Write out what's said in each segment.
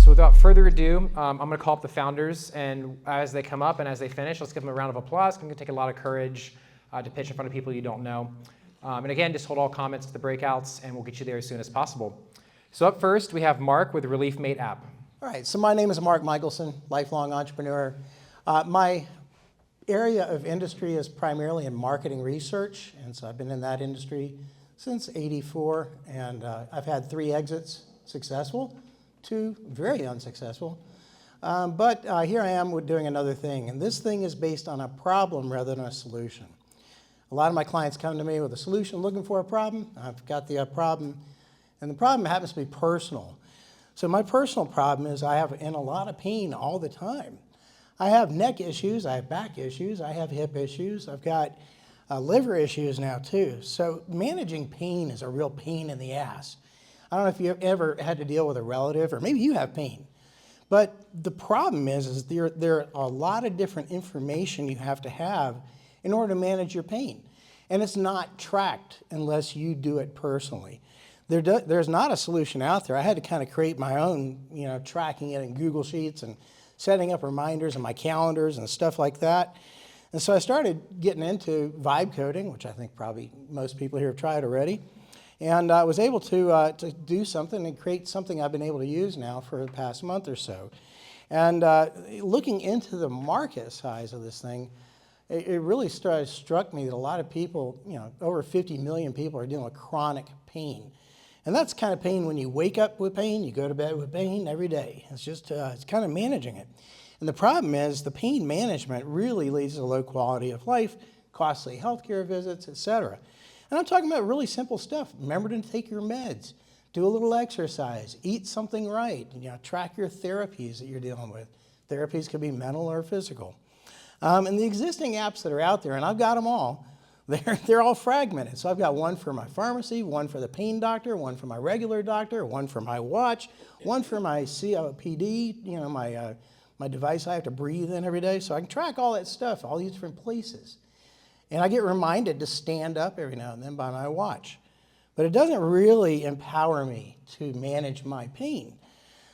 So without further ado, I'm going to call up the founders, and as they come up and as they finish, let's give them a round of applause. It's going to take a lot of courage to pitch in front of people you don't know. And again, just hold all comments to the breakouts, and we'll get you there as soon as possible. So up first, we have Mark with the ReliefMate app. All right, so my name is Mark Michelson, lifelong entrepreneur. My area of industry is primarily in marketing research, and so I've been in that industry since '84, and I've had 3 exits successful, 2 very unsuccessful. But here I am doing another thing, and this thing is based on a problem rather than a solution. A lot of my clients come to me with a solution, looking for a problem. I've got the problem, and the problem happens to be personal. So my personal problem is I have in a lot of pain all the time. I have neck issues, I have back issues, I have hip issues, I've got liver issues now too. So managing pain is a real pain in the ass. I don't know if you've ever had to deal with a relative, or maybe you have pain. But the problem is there are a lot of different information you have to have in order to manage your pain. And it's not tracked unless you do it personally. There's not a solution out there. I had to kind of create my own, tracking it in Google Sheets and setting up reminders in my calendars and stuff like that. And so I started getting into vibe coding, which I think probably most people here have tried already. And I was able to do something and create something I've been able to use now for the past month or so. And looking into the market size of this thing, it really struck me that a lot of people, over 50 million people are dealing with chronic pain. And that's kind of pain when you wake up with pain, you go to bed with pain every day. It's just, it's kind of managing it. And the problem is the pain management really leads to low quality of life, costly healthcare visits, etc. And I'm talking about really simple stuff. Remember to take your meds, do a little exercise, eat something right, track your therapies that you're dealing with. Therapies could be mental or physical. And the existing apps that are out there, and I've got them all, they're all fragmented. So I've got one for my pharmacy, one for the pain doctor, one for my regular doctor, one for my watch, one for my COPD, my device I have to breathe in every day. So I can track all that stuff, all these different places. And I get reminded to stand up every now and then by my watch. But it doesn't really empower me to manage my pain.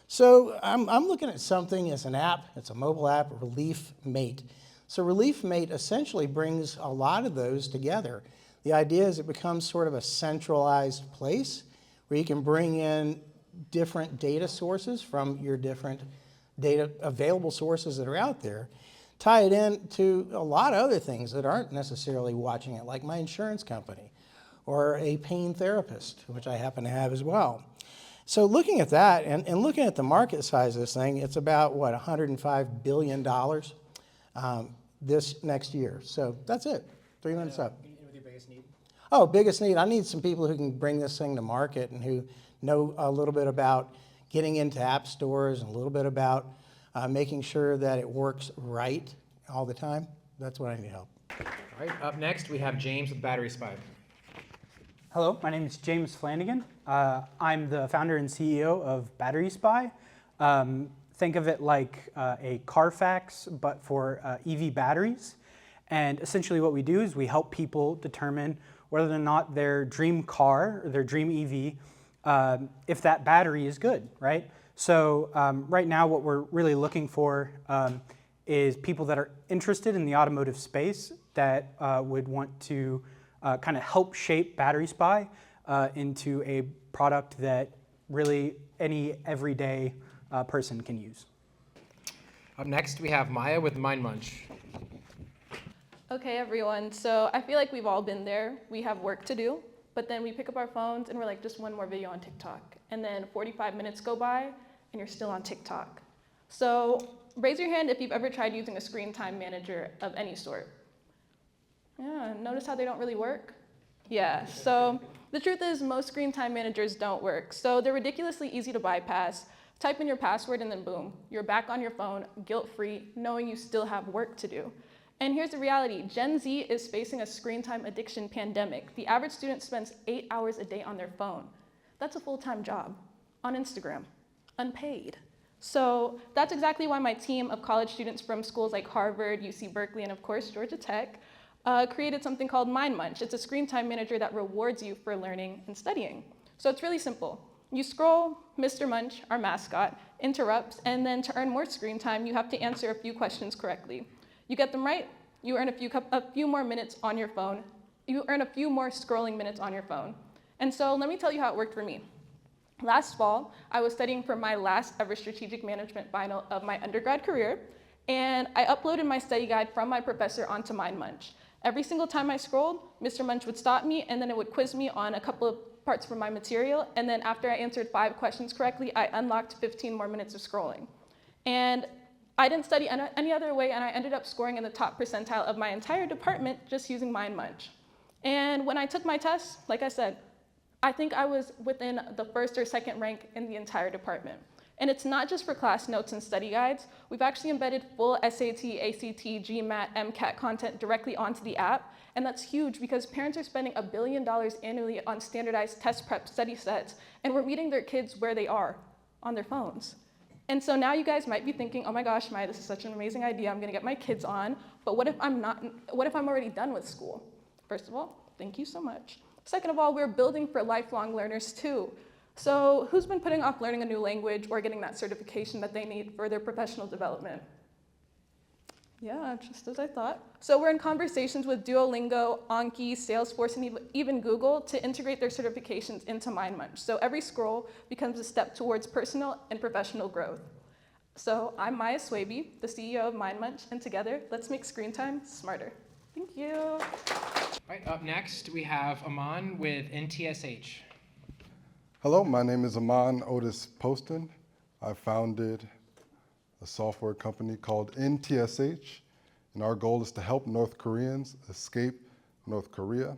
So I'm looking at something as an app. It's a mobile app, ReliefMate. So ReliefMate essentially brings a lot of those together. The idea is it becomes sort of a centralized place where you can bring in different data sources from your different data available sources that are out there, tie it in to a lot of other things that aren't necessarily watching it, like my insurance company or a pain therapist, which I happen to have as well. So looking at that and looking at the market size of this thing, it's about, $105 billion this next year. So that's it. 3 minutes up. With your biggest need? Oh, biggest need. I need some people who can bring this thing to market and who know a little bit about getting into app stores and a little bit about making sure that it works right all the time. That's what I need help. All right, up next, we have James with Battery Spy. Hello, my name is James Flanagan. I'm the founder and CEO of Battery Spy. Think of it like a Carfax, but for EV batteries. And essentially what we do is we help people determine whether or not their dream car or their dream EV, if that battery is good, right? So right now what we're really looking for is people that are interested in the automotive space that would want to kind of help shape Battery Spy into a product that really any everyday person can use. Up next, we have Maya with Mind Munch. Okay, everyone, so I feel like we've all been there. We have work to do, but then we pick up our phones and we're like, just one more video on TikTok. And then 45 minutes go by and you're still on TikTok. So raise your hand if you've ever tried using a screen time manager of any sort. Yeah, notice how they don't really work? Yeah, so the truth is most screen time managers don't work. So they're ridiculously easy to bypass. Type in your password and then boom, you're back on your phone, guilt-free, knowing you still have work to do. And here's the reality, Gen Z is facing a screen time addiction pandemic. The average student spends 8 hours a day on their phone. That's a full-time job on Instagram, unpaid. So that's exactly why my team of college students from schools like Harvard, UC Berkeley, and of course, Georgia Tech, created something called Mind Munch. It's a screen time manager that rewards you for learning and studying. So it's really simple. You scroll, Mr. Munch, our mascot, interrupts, and then to earn more screen time, you have to answer a few questions correctly. You get them right, you earn a few more minutes on your phone. You earn a few more scrolling minutes on your phone. And so let me tell you how it worked for me. Last fall, I was studying for my last ever strategic management final of my undergrad career, and I uploaded my study guide from my professor onto MindMunch. Every single time I scrolled, Mr. Munch would stop me, and then it would quiz me on a couple of parts from my material, and then after I answered 5 questions correctly, I unlocked 15 more minutes of scrolling. And I didn't study any other way, and I ended up scoring in the top percentile of my entire department just using MindMunch. And when I took my test, like I said, I think I was within the first or second rank in the entire department. And it's not just for class notes and study guides. We've actually embedded full SAT, ACT, GMAT, MCAT content directly onto the app. And that's huge because parents are spending $1 billion annually on standardized test prep study sets, and we're meeting their kids where they are, on their phones. And so now you guys might be thinking, oh my gosh, Maya, this is such an amazing idea. I'm gonna get my kids on, but what if I'm already done with school? First of all, thank you so much. Second of all, we're building for lifelong learners too. So who's been putting off learning a new language or getting that certification that they need for their professional development? Yeah, just as I thought. So we're in conversations with Duolingo, Anki, Salesforce, and even Google to integrate their certifications into MindMunch. So every scroll becomes a step towards personal and professional growth. So I'm Maya Swaby, the CEO of MindMunch, and together, let's make screen time smarter. Thank you. All right, up next, we have Aman with NTSH. Hello, my name is Aman Otis Poston. I founded a software company called NTSH, and our goal is to help North Koreans escape North Korea.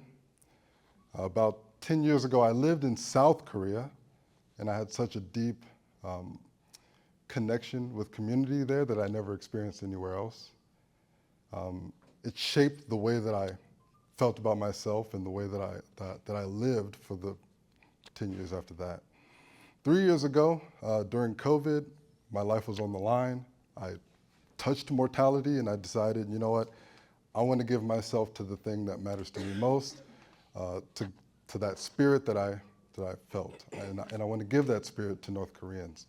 About 10 years ago, I lived in South Korea, and I had such a deep connection with community there that I never experienced anywhere else. It shaped the way that I felt about myself and the way that I lived for the 10 years after that. 3 years ago, during COVID, my life was on the line. I touched mortality, and I decided, you know what, I want to give myself to the thing that matters to me most, to that spirit that I felt, and I want to give that spirit to North Koreans.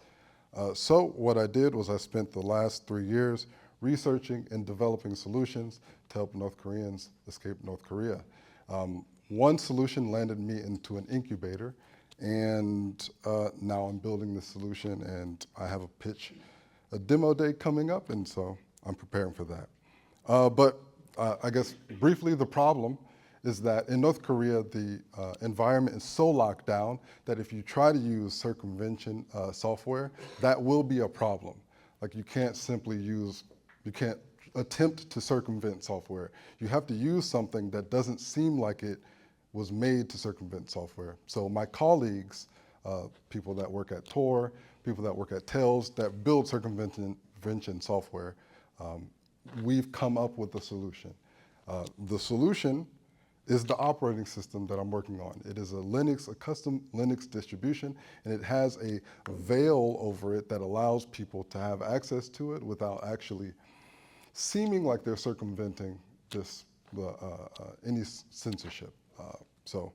So what I did was I spent the last 3 years researching and developing solutions to help North Koreans escape North Korea. One solution landed me into an incubator, and now I'm building this solution, and I have a demo day coming up, and so I'm preparing for that. But I guess briefly, the problem is that in North Korea, the environment is so locked down that if you try to use circumvention software, that will be a problem. Like you can't attempt to circumvent software. You have to use something that doesn't seem like it was made to circumvent software. So my colleagues, people that work at Tor, people that work at Tails, that build circumvention software, we've come up with a solution. The solution is the operating system that I'm working on. It is a custom Linux distribution, and it has a veil over it that allows people to have access to it without actually seeming like they're circumventing any censorship. So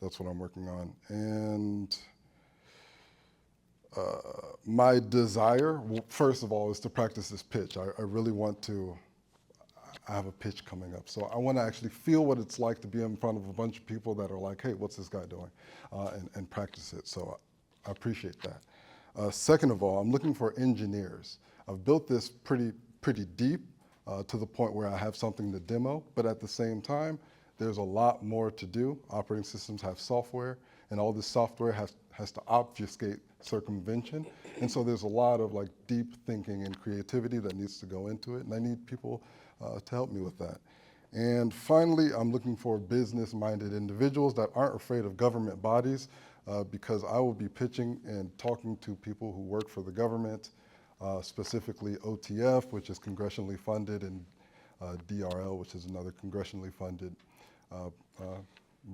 that's what I'm working on. And my desire, first of all, is to practice this pitch. I really want to, I have a pitch coming up. So I want to actually feel what it's like to be in front of a bunch of people that are like, hey, what's this guy doing? And practice it. So I appreciate that. Second of all, I'm looking for engineers. I've built this pretty deep to the point where I have something to demo, but at the same time, there's a lot more to do. Operating systems have software, and all this software has to obfuscate circumvention. And so there's a lot of like deep thinking and creativity that needs to go into it, and I need people to help me with that. And finally, I'm looking for business-minded individuals that aren't afraid of government bodies, because I will be pitching and talking to people who work for the government, specifically OTF, which is congressionally funded, and DRL, which is another congressionally funded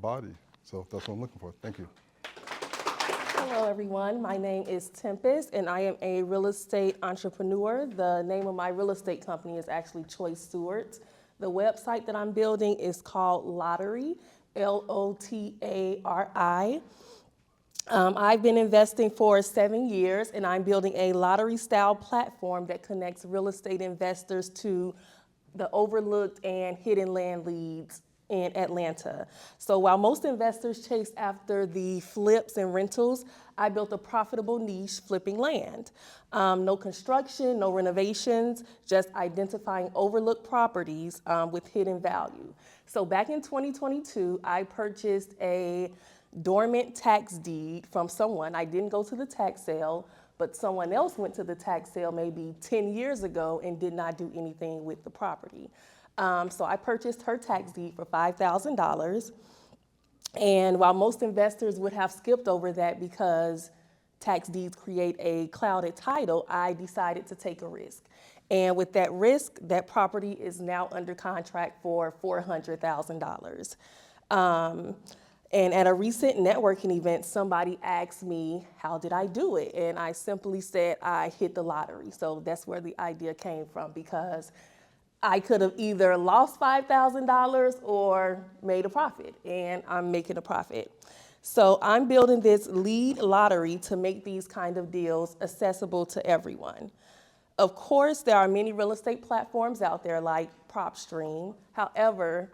body. So that's what I'm looking for. Thank you. Hello, everyone. My name is Tempest, and I am a real estate entrepreneur. The name of my real estate company is actually Choice Stewards. The website that I'm building is called Lottery, Lotari. I've been investing for 7 years, and I'm building a lottery-style platform that connects real estate investors to the overlooked and hidden land leads in Atlanta. So while most investors chase after the flips and rentals, I built a profitable niche flipping land. No construction, no renovations, just identifying overlooked properties with hidden value. So back in 2022, I purchased a dormant tax deed from someone. I didn't go to the tax sale, but someone else went to the tax sale maybe 10 years ago and did not do anything with the property. So I purchased her tax deed for $5,000. And while most investors would have skipped over that because tax deeds create a clouded title, I decided to take a risk. And with that risk, that property is now under contract for $400,000. And at a recent networking event, somebody asked me, how did I do it? And I simply said, I hit the lottery. So that's where the idea came from, because I could have either lost $5,000 or made a profit, and I'm making a profit. So I'm building this lead lottery to make these kind of deals accessible to everyone. Of course, there are many real estate platforms out there like PropStream. However,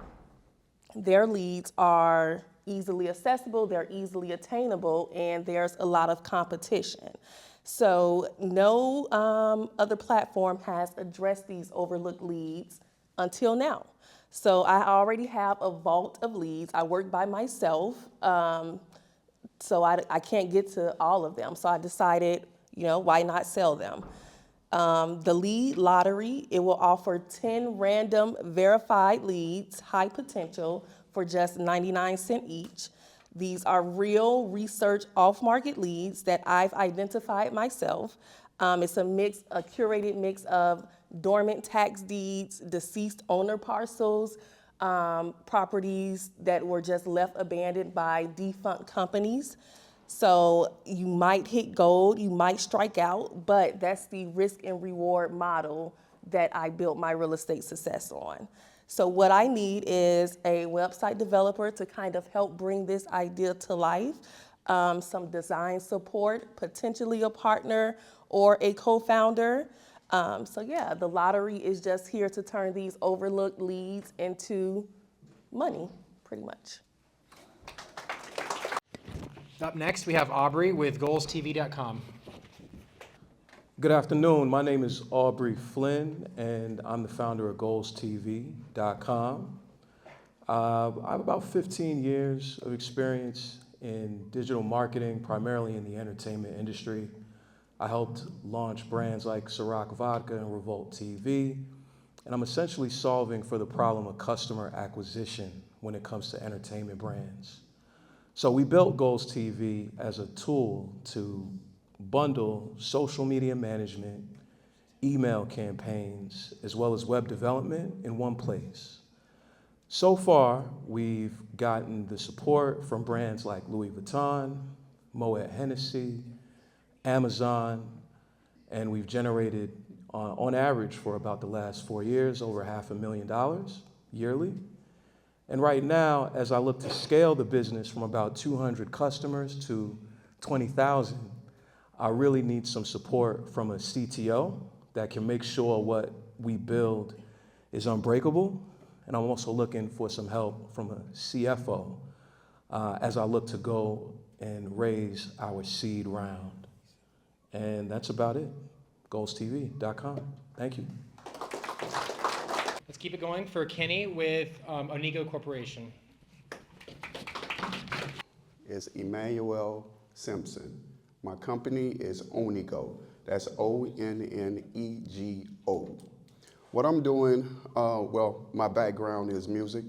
their leads are easily accessible, they're easily attainable, and there's a lot of competition. So no other platform has addressed these overlooked leads until now. So I already have a vault of leads. I work by myself, so I can't get to all of them. So I decided, why not sell them? The lead lottery, it will offer 10 random verified leads, high potential, for just 99 cents each. These are real research off-market leads that I've identified myself. It's a curated mix of dormant tax deeds, deceased owner parcels, properties that were just left abandoned by defunct companies. So you might hit gold, you might strike out, but that's the risk and reward model that I built my real estate success on. So what I need is a website developer to kind of help bring this idea to life, some design support, potentially a partner or a co-founder. So yeah, the lottery is just here to turn these overlooked leads into money, pretty much. Up next, we have Aubrey with goalstv.com. Good afternoon. My name is Aubrey Flynn, and I'm the founder of goalstv.com. I have about 15 years of experience in digital marketing, primarily in the entertainment industry. I helped launch brands like Ciroc Vodka and Revolt TV, and I'm essentially solving for the problem of customer acquisition when it comes to entertainment brands. So we built Goals TV as a tool to bundle social media management, email campaigns, as well as web development in one place. So far, we've gotten the support from brands like Louis Vuitton, Moet Hennessy, Amazon, and we've generated, on average for about the last 4 years, over $500,000 yearly. And right now, as I look to scale the business from about 200 customers to 20,000, I really need some support from a CTO that can make sure what we build is unbreakable. And I'm also looking for some help from a CFO as I look to go and raise our seed round. And that's about it. GoalsTV.com. Thank you. Let's keep it going for Kenny with Onigo Corporation. It's Emmanuel Simpson. My company is Onigo. That's O-N-N-E-G-O. What I'm doing, well, my background is music,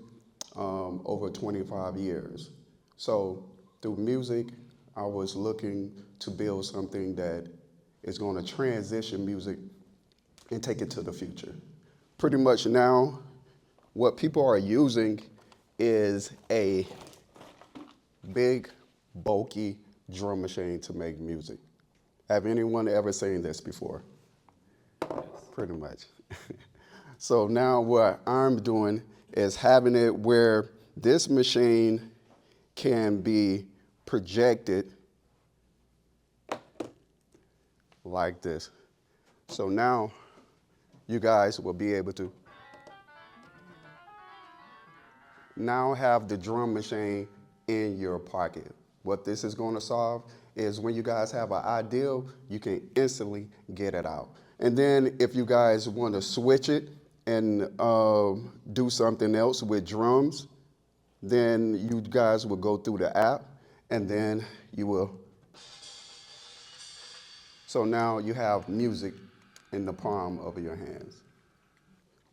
over 25 years. So through music, I was looking to build something that is going to transition music and take it to the future. Pretty much now, what people are using is a big, bulky drum machine to make music. Have anyone ever seen this before? Pretty much. So now what I'm doing is having it where this machine can be projected like this. So now you guys will be able to now have the drum machine in your pocket. What this is going to solve is when you guys have an idea, you can instantly get it out. And then if you guys want to switch it and do something else with drums, then you guys will go through the app and then you will. So now you have music in the palm of your hands.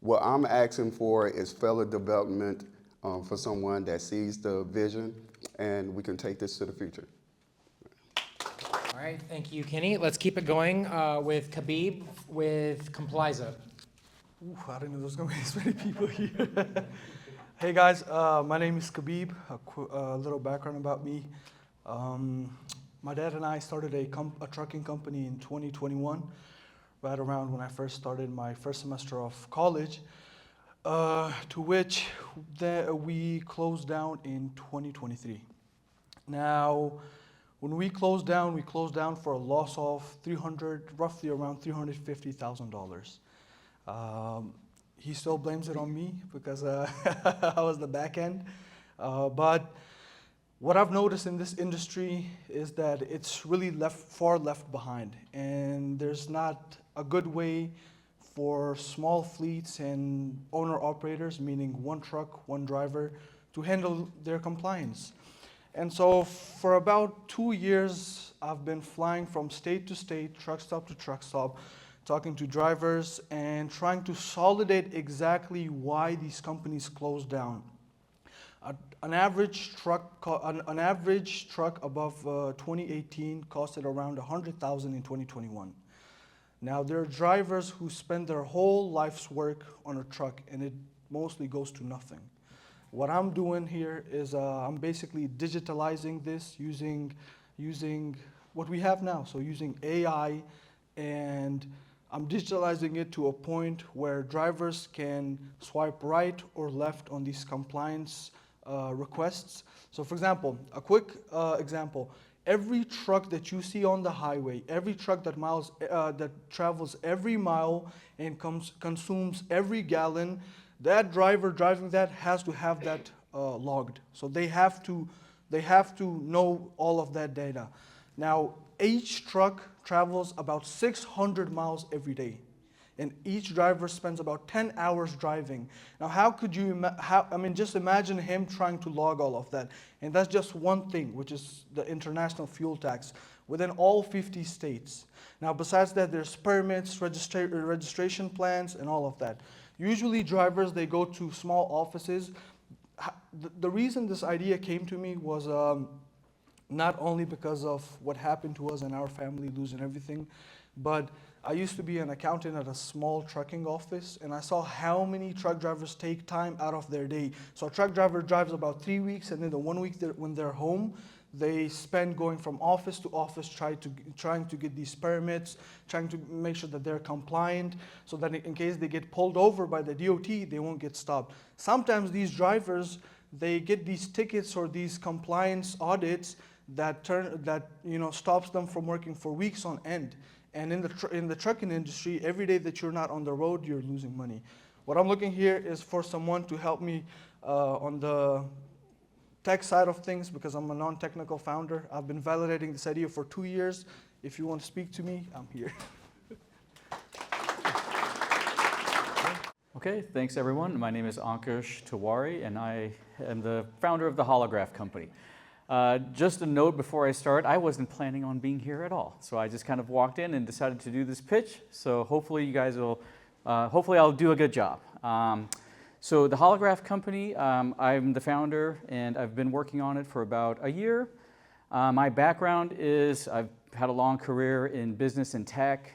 What I'm asking for is further development for someone that sees the vision, and we can take this to the future. All right, thank you, Kenny. Let's keep it going with Khabib with Compliza. Ooh, I didn't know there was going to be this many people here. Hey guys, my name is Khabib. A little background about me. My dad and I started a trucking company in 2021, right around when I first started my first semester of college, to which we closed down in 2023. Now, when we closed down for a loss of roughly around $350,000. He still blames it on me because I was the back end. But what I've noticed in this industry is that it's really far left behind, and there's not a good way for small fleets and owner-operators, meaning one truck, one driver, to handle their compliance. And so for about 2 years, I've been flying from state to state, truck stop to truck stop, talking to drivers and trying to solidate exactly why these companies closed down. An average truck above 2018 costed around $100,000 in 2021. Now, there are drivers who spend their whole life's work on a truck, and it mostly goes to nothing. What I'm doing here is I'm basically digitalizing this using what we have now, so using AI, and I'm digitalizing it to a point where drivers can swipe right or left on these compliance requests. So for example, a quick example, every truck that you see on the highway, every truck that travels every mile and consumes every gallon, that driver driving that has to have that logged. So they have to know all of that data. Now, each truck travels about 600 miles every day, and each driver spends about 10 hours driving. Now, how could you, just imagine him trying to log all of that. And that's just one thing, which is the international fuel tax within all 50 states. Now, besides that, there's permits, registration plans, and all of that. Usually drivers, they go to small offices. The reason this idea came to me was not only because of what happened to us and our family losing everything, but I used to be an accountant at a small trucking office, and I saw how many truck drivers take time out of their day. So a truck driver drives about 3 weeks, and then the 1 week when they're home, they spend going from office to office trying to get these permits, trying to make sure that they're compliant, so that in case they get pulled over by the DOT, they won't get stopped. Sometimes these drivers, they get these tickets or these compliance audits that stops them from working for weeks on end. And in the trucking industry, every day that you're not on the road, you're losing money. What I'm looking here is for someone to help me on the tech side of things, because I'm a non-technical founder. I've been validating this idea for 2 years. If you want to speak to me, I'm here. Okay, thanks everyone. My name is Ankush Tiwari, and I am the founder of the Holograph Company. Just a note before I start, I wasn't planning on being here at all. So I just kind of walked in and decided to do this pitch. So hopefully you guys will, hopefully I'll do a good job. So the Holograph Company, I'm the founder, and I've been working on it for about a year. My background is I've had a long career in business and tech.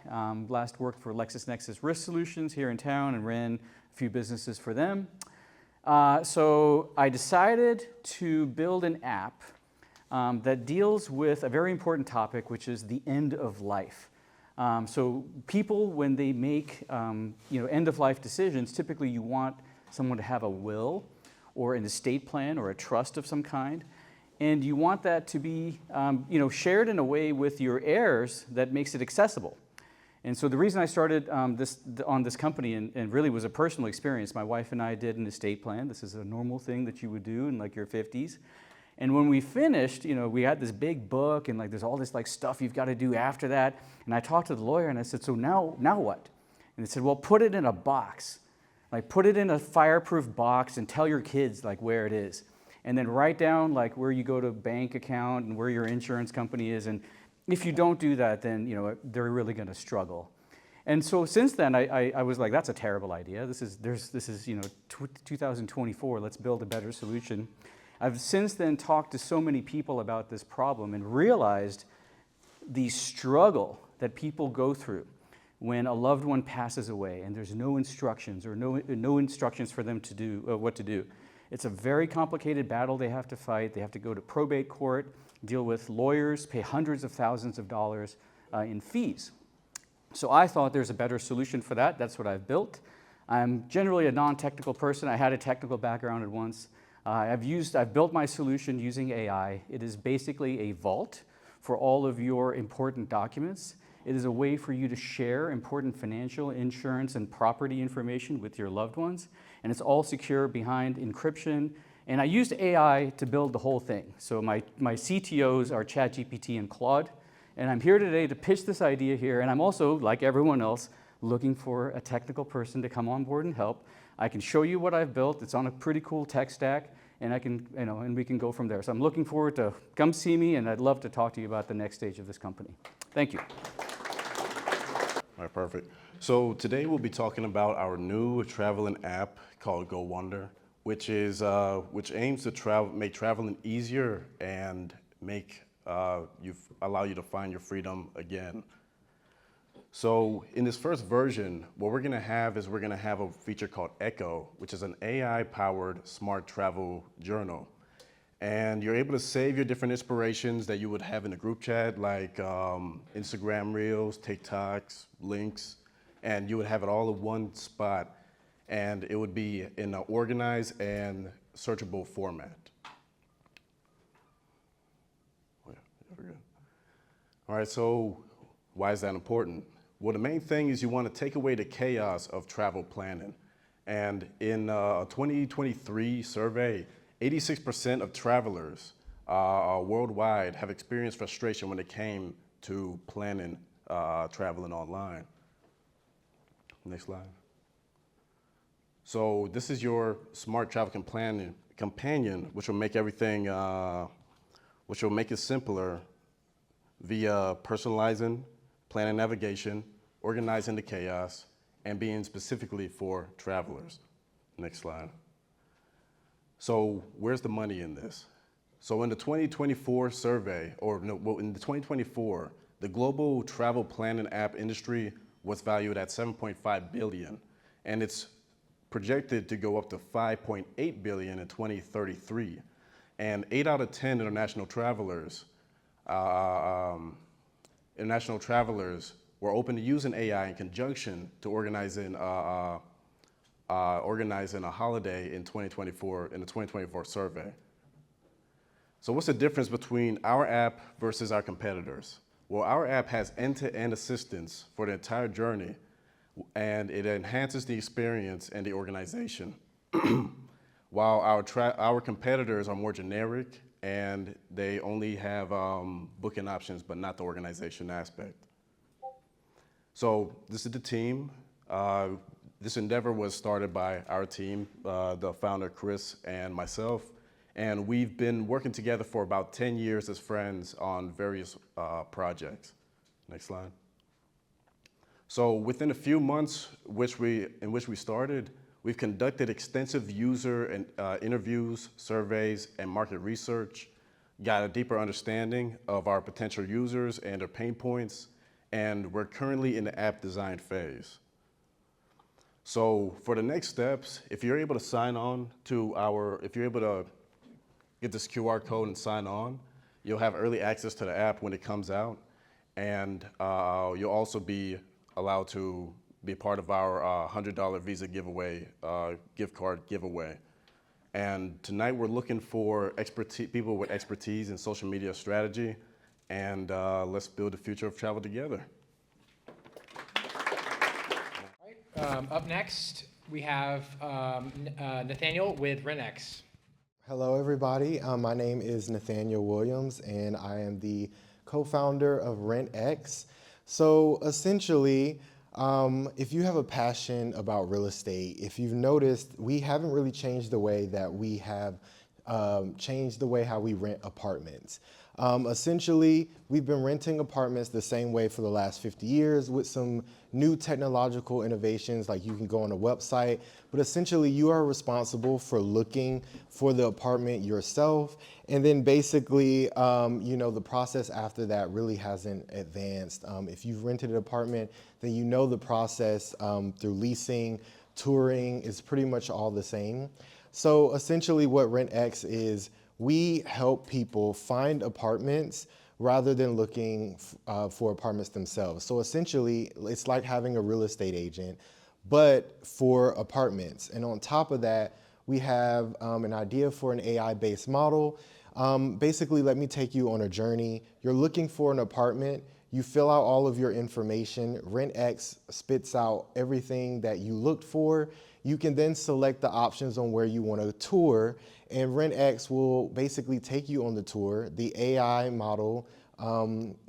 Last worked for LexisNexis Risk Solutions here in town and ran a few businesses for them. So I decided to build an app that deals with a very important topic, which is the end of life. So people, when they make end of life decisions, typically you want someone to have a will or an estate plan or a trust of some kind, and you want that to be shared in a way with your heirs that makes it accessible. And so the reason I started on this company and really was a personal experience, my wife and I did an estate plan. This is a normal thing that you would do in like your 50s. And when we finished, we had this big book and like there's all this like stuff you've got to do after that. And I talked to the lawyer and I said, so now what? And they said, well, put it in a box. Like put it in a fireproof box and tell your kids like where it is. And then write down like where you go to bank account and where your insurance company is. And if you don't do that, then they're really going to struggle. And so since then, I was like, that's a terrible idea. This is 2024. Let's build a better solution. I've since then talked to so many people about this problem and realized the struggle that people go through when a loved one passes away and there's no instructions or no instructions for them to do what to do. It's a very complicated battle they have to fight. They have to go to probate court, deal with lawyers, pay hundreds of thousands of dollars in fees. So I thought there's a better solution for that. That's what I've built. I'm generally a non-technical person. I had a technical background at once. I've built my solution using AI. It is basically a vault for all of your important documents. It is a way for you to share important financial, insurance, and property information with your loved ones. And it's all secure behind encryption. And I used AI to build the whole thing. So my CTOs are ChatGPT and Claude. And I'm here today to pitch this idea here. And I'm also, like everyone else, looking for a technical person to come on board and help. I can show you what I've built. It's on a pretty cool tech stack. And and we can go from there. So I'm looking forward to come see me, and I'd love to talk to you about the next stage of this company. Thank you. All right, perfect. So today we'll be talking about our new traveling app called Go Wonder, which aims to make traveling easier and allow you to find your freedom again. So in this first version, what we're gonna have a feature called Echo, which is an AI-powered smart travel journal. And you're able to save your different inspirations that you would have in a group chat, like Instagram Reels, TikToks, links, and you would have it all in one spot. And it would be in an organized and searchable format. Oh, yeah, very good. All right, so why is that important? Well, the main thing is you want to take away the chaos of travel planning. And in a 2023 survey, 86% of travelers worldwide have experienced frustration when it came to planning traveling online. Next slide. So this is your smart travel companion, which will make everything, which will make it simpler via personalizing, planning navigation, organizing the chaos, and being specifically for travelers. Next slide. So where's the money in this? So in the 2024 survey, in the 2024, the global travel planning app industry was valued at $7.5 billion, and it's projected to go up to $5.8 billion in 2033. And 8 out of 10 international travelers were open to using AI in conjunction to organizing a holiday in 2024 in the 2024 survey. So what's the difference between our app versus our competitors? Well, our app has end-to-end assistance for the entire journey, and it enhances the experience and the organization. While our competitors are more generic and they only have booking options, but not the organization aspect. So this is the team. This endeavor was started by our team, the founder, Chris, and myself. And we've been working together for about 10 years as friends on various projects. Next slide. So within a few months in which we started, we've conducted extensive user and interviews, surveys, and market research, got a deeper understanding of our potential users and their pain points, and we're currently in the app design phase. So for the next steps, if you're able to sign on to if you're able to get this QR code and sign on, you'll have early access to the app when it comes out, and you'll also be allowed to be part of our $100 Visa giveaway, gift card giveaway. And tonight we're looking for people with expertise in social media strategy, and let's build the future of travel together. Up next, we have Nathaniel with RentX. Hello, everybody. My name is Nathaniel Williams, and I am the co-founder of RentX. So essentially, if you have a passion about real estate, if you've noticed, we haven't really changed the way that we have changed the way how we rent apartments. Essentially, we've been renting apartments the same way for the last 50 years with some new technological innovations, like you can go on a website, but essentially you are responsible for looking for the apartment yourself. And then basically, you know, the process after that really hasn't advanced. If you've rented an apartment, then you know the process through leasing, touring is pretty much all the same. So essentially what RentX is, we help people find apartments rather than looking for apartments themselves. So essentially, it's like having a real estate agent, but for apartments. And on top of that, we have an idea for an AI-based model. Basically, let me take you on a journey. You're looking for an apartment. You fill out all of your information. RentX spits out everything that you looked for. You can then select the options on where you want to tour, and RentX will basically take you on the tour. The AI model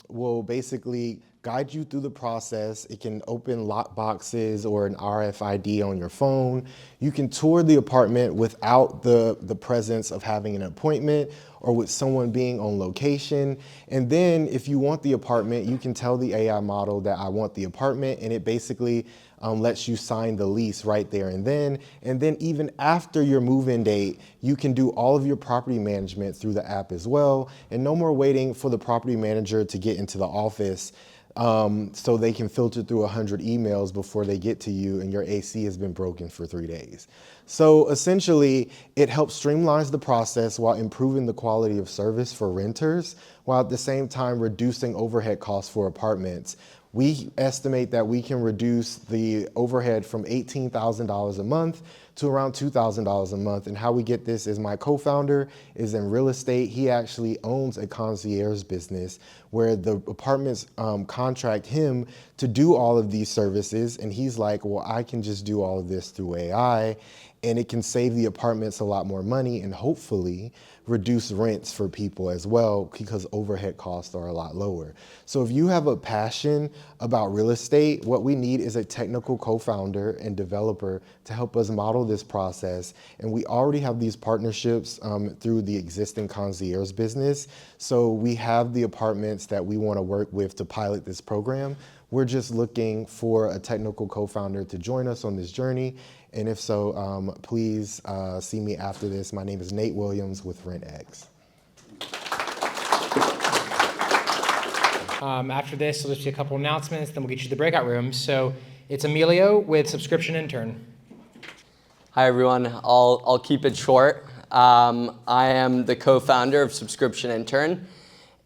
will basically guide you through the process. It can open lock boxes or an RFID on your phone. You can tour the apartment without the presence of having an appointment or with someone being on location. And then if you want the apartment, you can tell the AI model that I want the apartment, and it basically lets you sign the lease right there and then. And then even after your move-in date, you can do all of your property management through the app as well. And no more waiting for the property manager to get into the office so they can filter through 100 emails before they get to you and your AC has been broken for 3 days. So essentially, it helps streamline the process while improving the quality of service for renters, while at the same time reducing overhead costs for apartments. We estimate that we can reduce the overhead from $18,000 a month to around $2,000 a month. And how we get this is my co-founder is in real estate. He actually owns a concierge business where the apartments contract him to do all of these services. And he's like, well, I can just do all of this through AI, and it can save the apartments a lot more money and hopefully reduce rents for people as well, because overhead costs are a lot lower. So if you have a passion about real estate, what we need is a technical co-founder and developer to help us model this process. And we already have these partnerships through the existing concierge business. So we have the apartments that we want to work with to pilot this program. We're just looking for a technical co-founder to join us on this journey. And if so, please see me after this. My name is Nate Williams with RentX. After this, there'll just be a couple announcements, then we'll get you to the breakout room. So it's Emilio with Subscription Intern. Hi, everyone. I'll keep it short. I am the co-founder of Subscription Intern.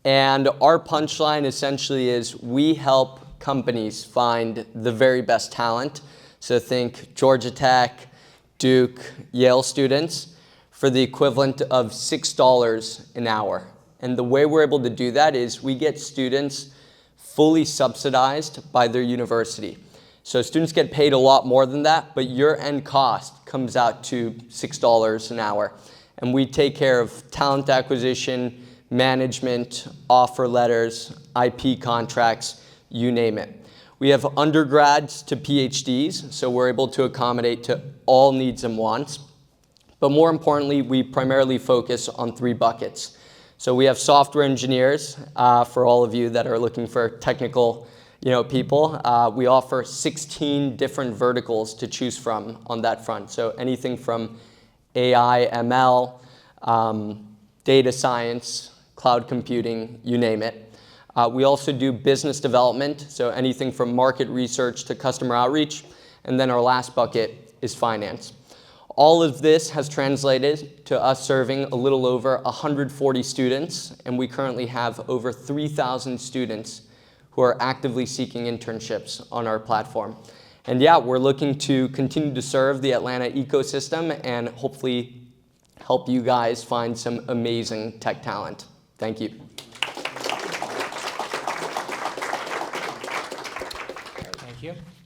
And our punchline essentially is we help companies find the very best talent. So think Georgia Tech, Duke, Yale students for the equivalent of $6 an hour. And the way we're able to do that is we get students fully subsidized by their university. So students get paid a lot more than that, but your end cost comes out to $6 an hour. And we take care of talent acquisition, management, offer letters, IP contracts, you name it. We have undergrads to PhDs, so we're able to accommodate to all needs and wants. But more importantly, we primarily focus on 3 buckets. So we have software engineers for all of you that are looking for technical people. We offer 16 different verticals to choose from on that front. So anything from AI, ML, data science, cloud computing, you name it. We also do business development, so anything from market research to customer outreach. And then our last bucket is finance. All of this has translated to us serving a little over 140 students, and we currently have over 3,000 students who are actively seeking internships on our platform. And yeah, we're looking to continue to serve the Atlanta ecosystem and hopefully help you guys find some amazing tech talent. Thank you. Thank you.